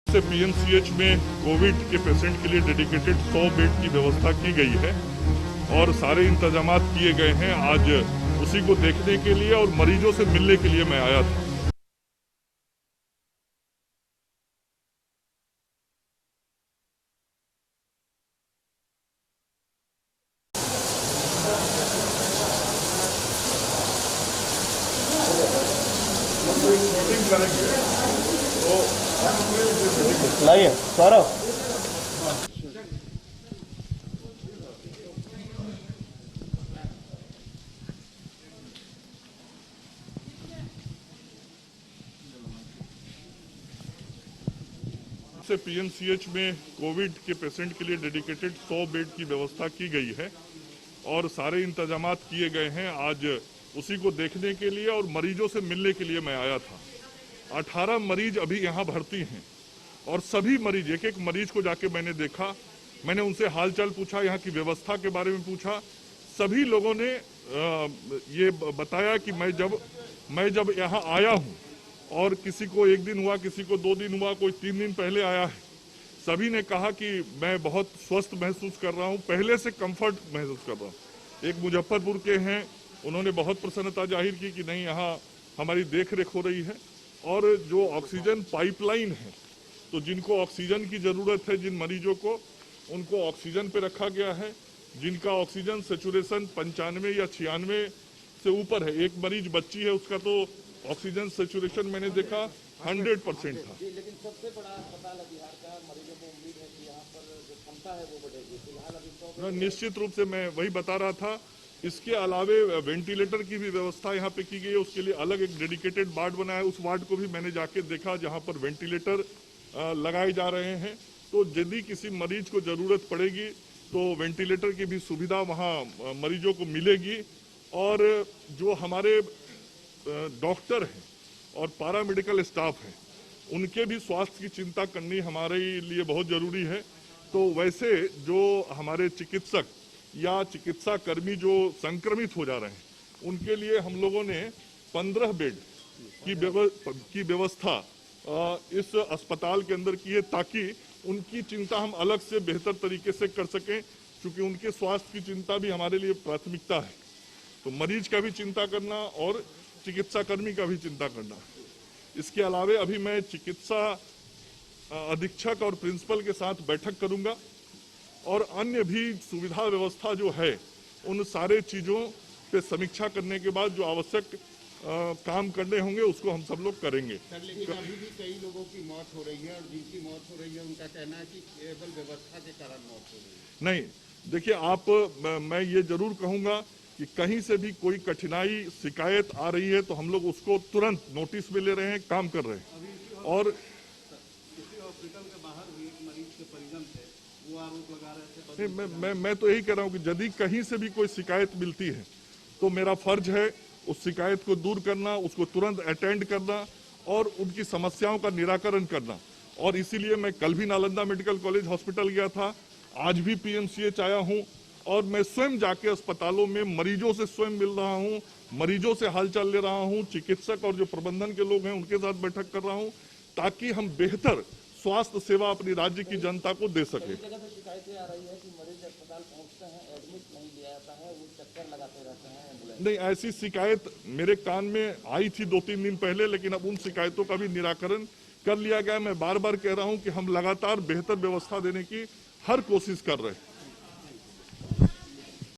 से पीएमसीएच में कोविड के पेशेंट के लिए डेडिकेटेड 100 बेड की व्यवस्था की गई है और सारे इंतजाम किए गए हैं। आज उसी को देखने के लिए और मरीजों से मिलने के लिए मैं आया था। लाइए सौरभ। से पीएमसीएच में कोविड के पेशेंट के लिए डेडिकेटेड 100 बेड की व्यवस्था की गई है और सारे इंतजाम किए गए हैं। आज उसी को देखने के लिए और मरीजों से मिलने के लिए मैं आया था। 18 मरीज अभी यहाँ भर्ती हैं और सभी मरीज, एक एक मरीज को जाके मैंने देखा, मैंने उनसे हालचाल पूछा, यहाँ की व्यवस्था के बारे में पूछा। सभी लोगों ने ये बताया कि मैं जब यहाँ आया हूँ और किसी को 1 दिन हुआ, किसी को 2 दिन हुआ, कोई 3 दिन पहले आया है, सभी ने कहा कि मैं बहुत स्वस्थ महसूस कर रहा हूँ, पहले से कंफर्ट महसूस कर रहा हूँ। एक मुजफ्फरपुर के हैं, उन्होंने बहुत प्रसन्नता जाहिर की कि नहीं, यहाँ हमारी देख रेख हो रही है। और जो ऑक्सीजन पाइपलाइन है, तो जिनको ऑक्सीजन की ज़रूरत है, जिन मरीजों को, उनको ऑक्सीजन पे रखा गया है। जिनका ऑक्सीजन सेचुरेशन 95 या 96 से ऊपर है, एक मरीज बच्ची है, उसका तो ऑक्सीजन सेचुरेशन मैंने देखा 100% था। लेकिन सबसे बड़ा अस्पताल है बिहार का, मरीजों को उम्मीद है कि यहाँ पर जो क्षमता है वो बढ़ेगी। फिलहाल अभी निश्चित रूप से मैं वही बता रहा था। इसके अलावे वेंटिलेटर की भी व्यवस्था यहाँ पे की गई है, उसके लिए अलग एक डेडिकेटेड वार्ड बना है। उस वार्ड को भी मैंने जाके देखा जहाँ पर वेंटिलेटर लगाए जा रहे हैं। तो यदि किसी मरीज को जरूरत पड़ेगी तो वेंटिलेटर की भी सुविधा वहाँ मरीजों को मिलेगी। और जो हमारे डॉक्टर हैं और पारा मेडिकल स्टाफ है, उनके भी स्वास्थ्य की चिंता करनी हमारे लिए बहुत जरूरी है। तो वैसे जो हमारे चिकित्सक या चिकित्सा कर्मी जो संक्रमित हो जा रहे हैं, उनके लिए हम लोगों ने 15 बेड की व्यवस्था इस अस्पताल के अंदर की है, ताकि उनकी चिंता हम अलग से बेहतर तरीके से कर सकें, क्योंकि उनके स्वास्थ्य की चिंता भी हमारे लिए प्राथमिकता है। तो मरीज का भी चिंता करना और चिकित्सा कर्मी का भी चिंता करना। इसके अलावे अभी मैं चिकित्सा अधीक्षक और प्रिंसिपल के साथ बैठक करूंगा और अन्य भी सुविधा व्यवस्था जो है, उन सारे चीज़ों पे समीक्षा करने के बाद जो आवश्यक काम करने होंगे उसको हम सब लोग करेंगे। सर, लेकिन अभी भी कई लोगों की मौत हो रही है और जिनकी मौत हो रही है उनका कहना है कि केवल व्यवस्था के कारण मौत हो रही है। नहीं, देखिए, मैं ये जरूर कहूँगा कि कहीं से भी कोई कठिनाई शिकायत आ रही है तो हम लोग उसको तुरंत नोटिस में ले रहे हैं, काम कर रहे हैं। और हॉस्पिटल के बाहर भी एक मरीज के परिजन थे, वो आरोप लगा रहे थे। मैं तो यही कह रहा हूँ कि यदि कहीं से भी कोई शिकायत मिलती है तो मेरा फर्ज है उस शिकायत को दूर करना, उसको तुरंत अटेंड करना और उनकी समस्याओं का निराकरण करना। और इसीलिए मैं कल भी नालंदा मेडिकल कॉलेज हॉस्पिटल गया था, आज भी पीएमसीएच आया हूँ और मैं स्वयं जाके अस्पतालों में मरीजों से स्वयं मिल रहा हूँ, मरीजों से हालचाल ले रहा हूँ, चिकित्सक और जो प्रबंधन के लोग हैं उनके साथ बैठक कर रहा हूँ, ताकि हम बेहतर स्वास्थ्य सेवा अपनी राज्य की जनता को दे सके। जगह पे शिकायतें आ रही है कि मरीज अस्पताल पहुंचते हैं, एडमिट नहीं लिया जाता है, वो चक्कर लगाते रहते हैं एम्बुलेंस। नहीं, ऐसी शिकायत मेरे कान में आई थी 2-3 दिन पहले, लेकिन अब उन शिकायतों का भी निराकरण कर लिया गया। मैं बार बार कह रहा हूं कि हम लगातार बेहतर व्यवस्था देने की हर कोशिश कर रहे हैं।